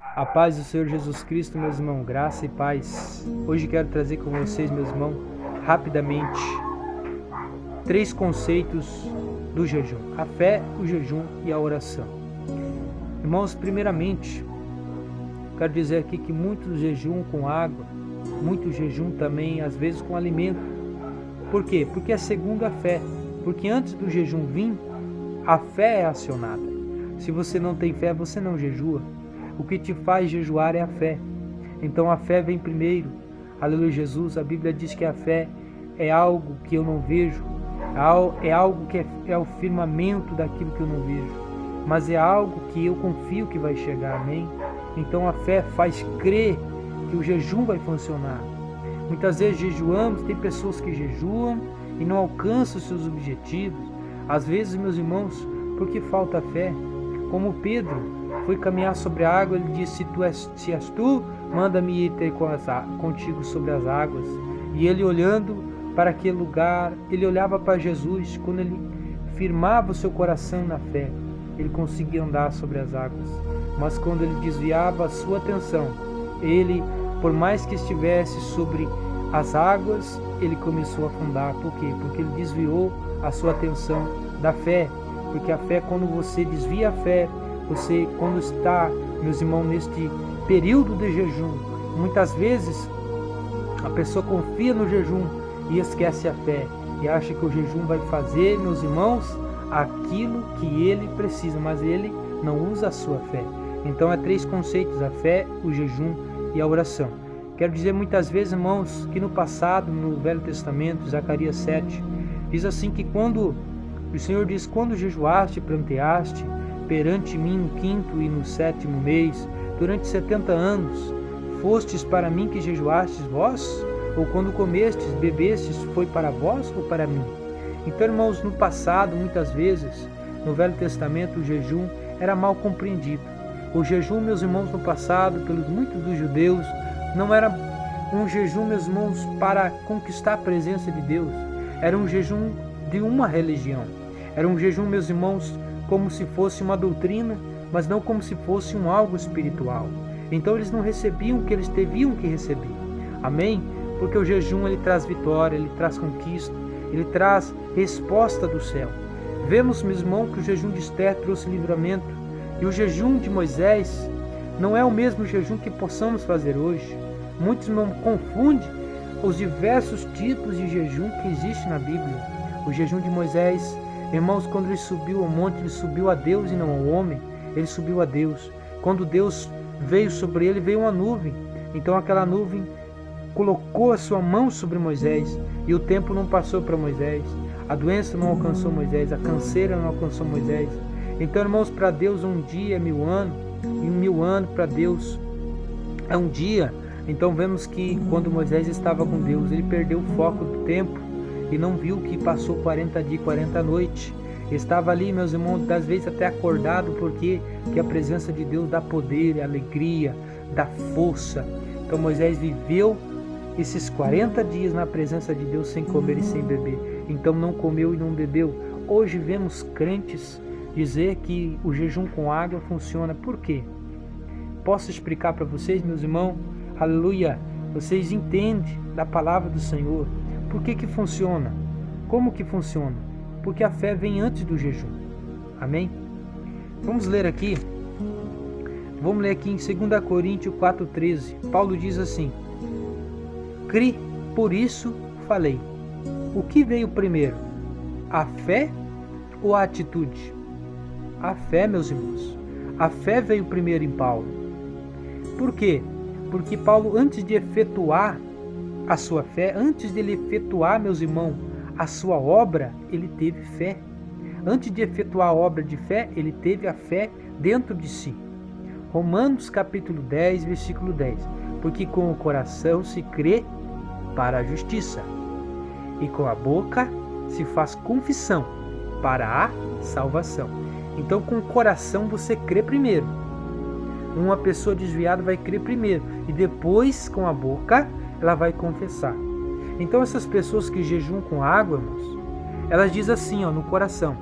A paz do Senhor Jesus Cristo, meus irmãos, graça e paz. Hoje quero trazer com vocês, meus irmãos, rapidamente, 3 conceitos do jejum: a fé, o jejum e a oração. Irmãos, primeiramente, quero dizer aqui que muitos jejuam com água, muitos jejuam também, às vezes, com alimento. Por quê? Porque é segundo a fé. Porque antes do jejum vir, a fé é acionada. Se você não tem fé, você não jejua. O que te faz jejuar é a fé. Então a fé vem primeiro. Aleluia, Jesus. A Bíblia diz que a fé é algo que eu não vejo. É algo que é o firmamento daquilo que eu não vejo. Mas é algo que eu confio que vai chegar. Amém? Então a fé faz crer que o jejum vai funcionar. Muitas vezes jejuamos, tem pessoas que jejuam e não alcançam os seus objetivos. Às vezes, meus irmãos, porque falta fé. Como Pedro foi caminhar sobre a água, ele disse: se és tu, manda-me ir ter contigo sobre as águas. E ele, olhando para aquele lugar, ele olhava para Jesus. Quando ele firmava o seu coração na fé, ele conseguia andar sobre as águas. Mas quando ele desviava a sua atenção, ele, por mais que estivesse sobre as águas, ele começou a afundar. Por quê? Porque ele desviou a sua atenção da fé. Porque a fé, quando você desvia a fé, você, quando está, meus irmãos, neste período de jejum, muitas vezes a pessoa confia no jejum e esquece a fé. E acha que o jejum vai fazer, meus irmãos, aquilo que ele precisa, mas ele não usa a sua fé. Então, é 3 conceitos: a fé, o jejum e a oração. Quero dizer muitas vezes, irmãos, que no passado, no Velho Testamento, Zacarias 7, diz assim que quando o Senhor diz: quando jejuaste e planteaste perante mim no 5º e no 7º mês, durante 70 anos, fostes para mim que jejuastes vós? Ou quando comestes, bebestes, foi para vós ou para mim? Então, irmãos, no passado, muitas vezes, no Velho Testamento, o jejum era mal compreendido. O jejum, meus irmãos, no passado, pelos muitos dos judeus, não era um jejum, meus irmãos, para conquistar a presença de Deus. Era um jejum de uma religião. Era um jejum, meus irmãos, como se fosse uma doutrina, mas não como se fosse um algo espiritual. Então eles não recebiam o que eles deviam que receber. Amém? Porque o jejum, ele traz vitória, ele traz conquista, ele traz resposta do céu. Vemos, meus irmãos, que o jejum de Esther trouxe livramento. E o jejum de Moisés não é o mesmo jejum que possamos fazer hoje. Muitos não confundem os diversos tipos de jejum que existem na Bíblia. O jejum de Moisés, irmãos, quando ele subiu ao monte, ele subiu a Deus e não ao homem. Ele subiu a Deus. Quando Deus veio sobre ele, veio uma nuvem. Então aquela nuvem colocou a sua mão sobre Moisés e o tempo não passou para Moisés. A doença não alcançou Moisés, a canseira não alcançou Moisés. Então, irmãos, para Deus um dia é 1000 anos, e 1000 anos para Deus é um dia. Então vemos que quando Moisés estava com Deus, ele perdeu o foco do tempo e não viu que passou 40 dias, 40 noites. Estava ali, meus irmãos, às vezes até acordado, porque que a presença de Deus dá poder, alegria, dá força. Então Moisés viveu esses 40 dias na presença de Deus sem comer e sem beber. Então não comeu e não bebeu. Hoje vemos crentes dizer que o jejum com água funciona. Por quê? Posso explicar para vocês, meus irmãos? Aleluia! Vocês entendem da palavra do Senhor. Por que funciona? Como que funciona? Porque a fé vem antes do jejum. Amém? Vamos ler aqui. Vamos ler aqui em 2 Coríntios 4,13. Paulo diz assim: Cri, por isso falei. O que veio primeiro? A fé ou a atitude? A fé, meus irmãos. A fé veio primeiro em Paulo. Por quê? Porque Paulo, antes de efetuar a sua fé, antes de ele efetuar, meus irmãos, a sua obra, ele teve fé. Antes de efetuar a obra de fé, ele teve a fé dentro de si. Romanos capítulo 10, versículo 10. Porque com o coração se crê para a justiça, e com a boca se faz confissão para a salvação. Então, com o coração você crê primeiro. Uma pessoa desviada vai crer primeiro, e depois, com a boca, ela vai confessar. Então, essas pessoas que jejuam com água, irmãos, elas dizem assim, no coração: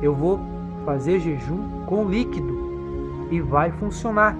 eu vou fazer jejum com líquido, e vai funcionar.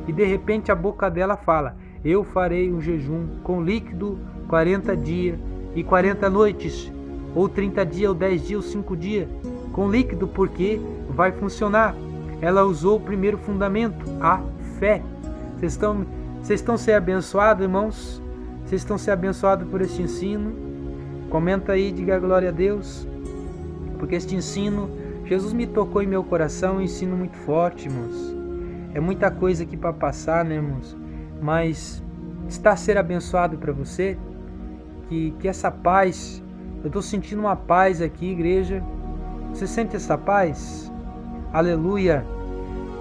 e de repente a boca dela fala: eu farei um jejum com líquido 40 dias e 40 noites, ou 30 dias, ou 10 dias, ou 5 dias, com líquido, porque vai funcionar. Ela usou o primeiro fundamento, a fé. Vocês estão sendo abençoados, irmãos? Vocês estão sendo abençoados por este ensino? Comenta aí, diga glória a Deus. Porque este ensino, Jesus me tocou em meu coração, um ensino muito forte, irmãos. É muita coisa aqui para passar, né, irmãos? Mas está a ser abençoado para você? Que essa paz, eu estou sentindo uma paz aqui, igreja. Você sente essa paz? Aleluia!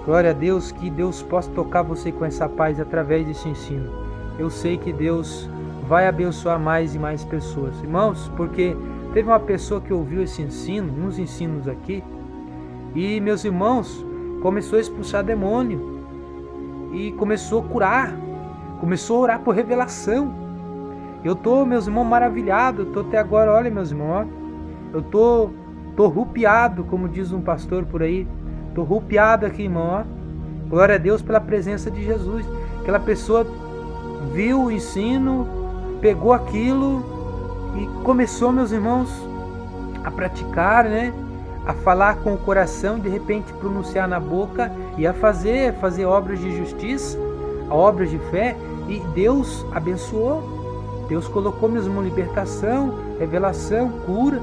Glória a Deus, que Deus possa tocar você com essa paz através desse ensino. Eu sei que Deus vai abençoar mais e mais pessoas. Irmãos, porque teve uma pessoa que ouviu esse ensino, uns ensinos aqui, e meus irmãos, começou a expulsar demônio, e começou a curar, começou a orar por revelação. Eu tô, meus irmãos, maravilhado, eu tô até agora, olha, meus irmãos, ó, eu tô rupiado, como diz um pastor por aí, tô rupiado aqui, irmão, ó. Glória a Deus pela presença de Jesus. Aquela pessoa viu o ensino, pegou aquilo e começou, meus irmãos, a praticar, né? A falar com o coração e de repente pronunciar na boca e a fazer obras de justiça, obras de fé, e Deus abençoou. Deus colocou, meus irmãos, libertação, revelação, cura.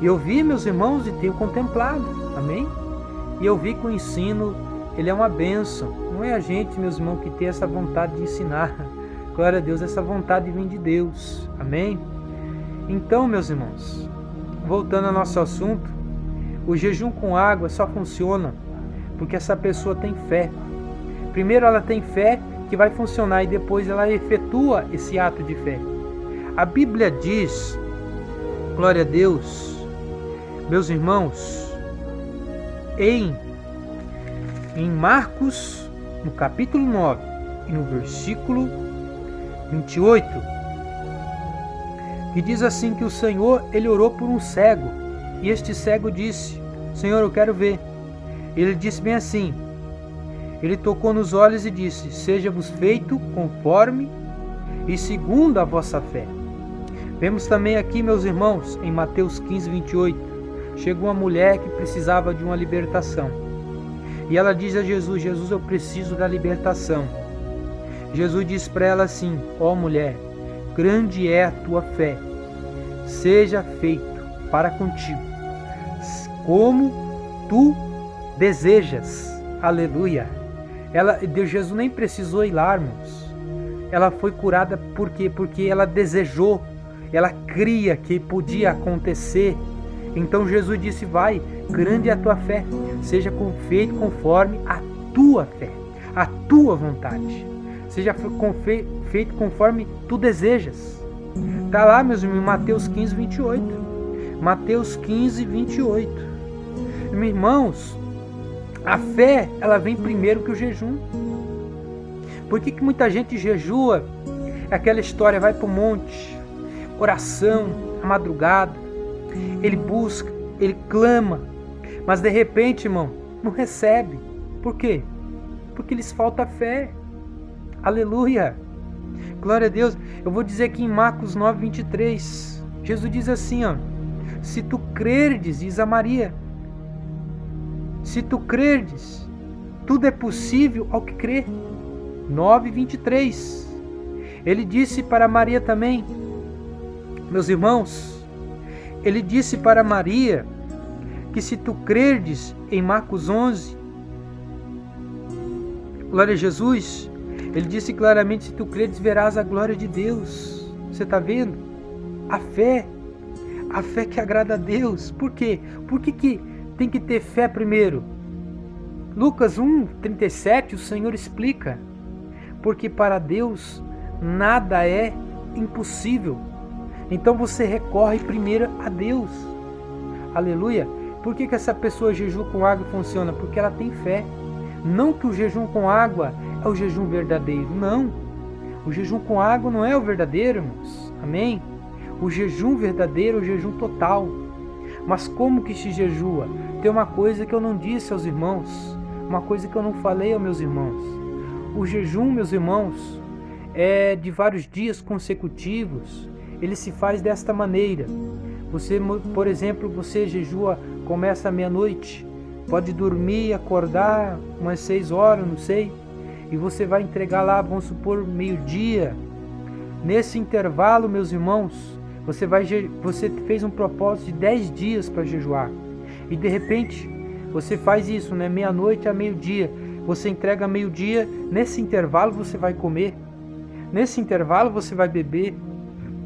E eu vi, meus irmãos, e tenho contemplado, amém? E eu vi que o ensino, ele é uma bênção. Não é a gente, meus irmãos, que tem essa vontade de ensinar. Glória a Deus, essa vontade vem de Deus, amém? Então, meus irmãos, voltando ao nosso assunto, o jejum com água só funciona porque essa pessoa tem fé. Primeiro ela tem fé que vai funcionar e depois ela efetua esse ato de fé. A Bíblia diz, glória a Deus, meus irmãos, em Marcos, no capítulo 9 e no versículo 28, que diz assim que o Senhor, ele orou por um cego, e este cego disse: Senhor, eu quero ver. Ele disse bem assim, ele tocou nos olhos e disse: seja-vos feito conforme e segundo a vossa fé. Vemos também aqui, meus irmãos, em Mateus 15, 28, chegou uma mulher que precisava de uma libertação. E ela diz a Jesus: Jesus, eu preciso da libertação. Jesus disse para ela assim: ó mulher, grande é a tua fé, seja feito para contigo, como tu desejas. Aleluia. Jesus nem precisou ir lá, irmãos. Ela foi curada por quê? Porque ela desejou, ela cria que podia acontecer. Então Jesus disse: vai, grande é a tua fé, seja feito conforme a tua fé, a tua vontade, seja feito conforme tu desejas. Está lá, meus irmãos, em Mateus 15, 28. Mateus 15, 28. Meus irmãos, a fé, ela vem primeiro que o jejum. Por que muita gente jejua? É aquela história, vai para o monte, oração, a madrugada, ele busca, ele clama, mas de repente, irmão, não recebe. Por quê? Porque lhes falta fé. Aleluia. Glória a Deus. Eu vou dizer aqui em Marcos 9, 23. Jesus diz assim, ó: se tu crerdes, diz a Maria, se tu crerdes, tudo é possível ao que crê. 9, 23. Ele disse para Maria também, meus irmãos, ele disse para Maria que se tu crerdes, em Marcos 11, glória a Jesus, ele disse claramente: se tu crerdes, verás a glória de Deus. Você está vendo? A fé que agrada a Deus. Por quê? Por que tem que ter fé primeiro? Lucas 1, 37, o Senhor explica: porque para Deus nada é impossível. Então você recorre primeiro a Deus. Aleluia. Por que essa pessoa jejum com água funciona? Porque ela tem fé. Não que o jejum com água é o jejum verdadeiro. Não. O jejum com água não é o verdadeiro, irmãos. Amém? O jejum verdadeiro é o jejum total. Mas como que se jejua? Tem uma coisa que eu não disse aos irmãos. Uma coisa que eu não falei aos meus irmãos. O jejum, meus irmãos, é de vários dias consecutivos. Ele se faz desta maneira. Você, por exemplo, você jejua, começa à meia-noite, pode dormir e acordar umas 6 horas, não sei, e você vai entregar lá, vamos supor, meio-dia. Nesse intervalo, meus irmãos, você fez um propósito de 10 dias para jejuar, e de repente você faz isso, né? Meia-noite a meio-dia, você entrega meio-dia. Nesse intervalo você vai comer, nesse intervalo você vai beber,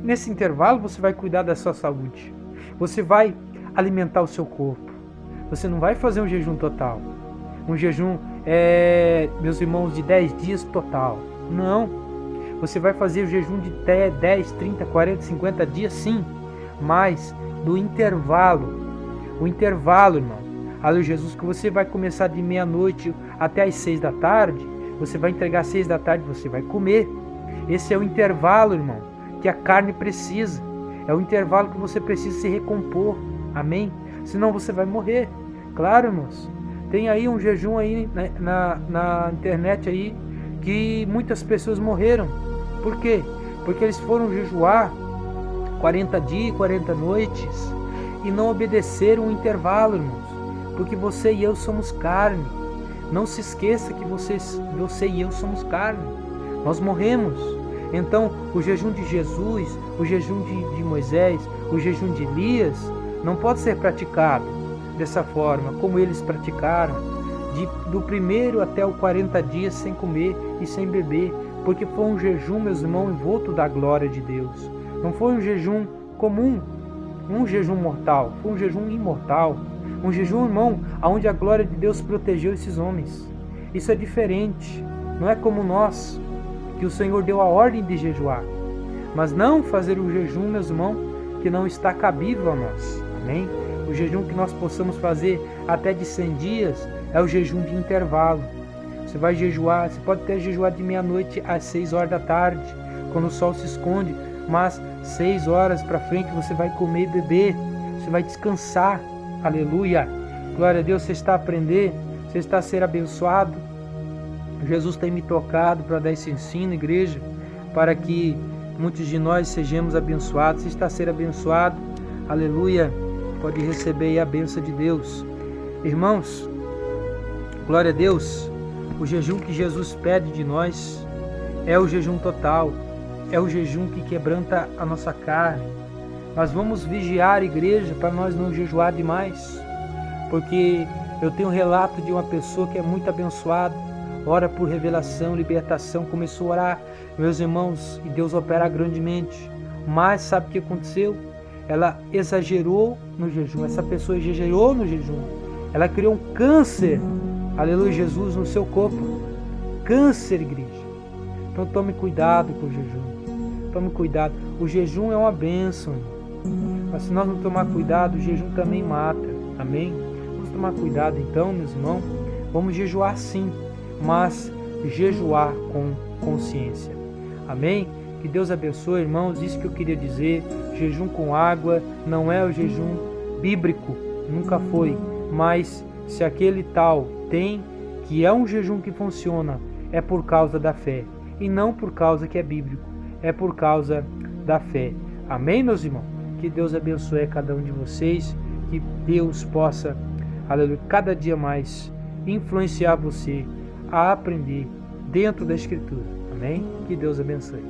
nesse intervalo você vai cuidar da sua saúde, você vai alimentar o seu corpo. Você não vai fazer um jejum total, um jejum, meus irmãos, de 10 dias total. Não, você vai fazer o jejum de 10, 30, 40, 50 dias, sim, mas do intervalo. O intervalo, irmão, aleluia, Jesus, que você vai começar de meia-noite até às 6 da tarde, você vai entregar às 6 da tarde, você vai comer. Esse é o intervalo, irmão, que a carne precisa. É o intervalo que você precisa se recompor. Amém? Senão você vai morrer. Claro, irmãos. Tem aí um jejum aí na internet aí que muitas pessoas morreram. Por quê? Porque eles foram jejuar 40 dias, 40 noites e não obedeceram o intervalo, irmãos. Porque você e eu somos carne. Não se esqueça que você e eu somos carne. Nós morremos. Então, o jejum de Jesus, o jejum de Moisés, o jejum de Elias, não pode ser praticado dessa forma, como eles praticaram, do primeiro até o 40 dias sem comer e sem beber, porque foi um jejum, meus irmãos, envolto da glória de Deus. Não foi um jejum comum, um jejum mortal, foi um jejum imortal, um jejum, irmão, onde a glória de Deus protegeu esses homens. Isso é diferente, não é como nós, que o Senhor deu a ordem de jejuar, mas não fazer o jejum, meus irmãos, que não está cabível a nós. Amém? O jejum que nós possamos fazer até de 100 dias é o jejum de intervalo. Você vai jejuar, você pode até jejuar de meia-noite às 6 horas da tarde, quando o sol se esconde, mas 6 horas para frente você vai comer e beber, você vai descansar. Aleluia! Glória a Deus, você está a aprender, você está a ser abençoado. Jesus tem me tocado para dar esse ensino, igreja, para que muitos de nós sejamos abençoados. Você está a ser abençoado, aleluia, pode receber aí a bênção de Deus. Irmãos, glória a Deus, o jejum que Jesus pede de nós é o jejum total, é o jejum que quebranta a nossa carne. Nós vamos vigiar, igreja, para nós não jejuar demais, porque eu tenho um relato de uma pessoa que é muito abençoada, ora por revelação, libertação, começou a orar, meus irmãos, e Deus opera grandemente. Mas sabe o que aconteceu? Ela exagerou no jejum, essa pessoa exagerou no jejum. Ela criou um câncer, aleluia, Jesus, no seu corpo. Câncer, igreja. Então tome cuidado com o jejum. Tome cuidado. O jejum é uma bênção. Mas se nós não tomar cuidado, o jejum também mata. Amém? Vamos tomar cuidado então, meus irmãos. Vamos jejuar sim, mas jejuar com consciência. Amém? Que Deus abençoe, irmãos. Isso que eu queria dizer. Jejum com água não é o jejum bíblico, nunca foi. Mas se aquele tal tem, que é um jejum que funciona, é por causa da fé. E não por causa que é bíblico, é por causa da fé. Amém, meus irmãos? Que Deus abençoe a cada um de vocês. Que Deus possa, aleluia, cada dia mais influenciar você a aprender dentro da Escritura. Amém? Que Deus abençoe.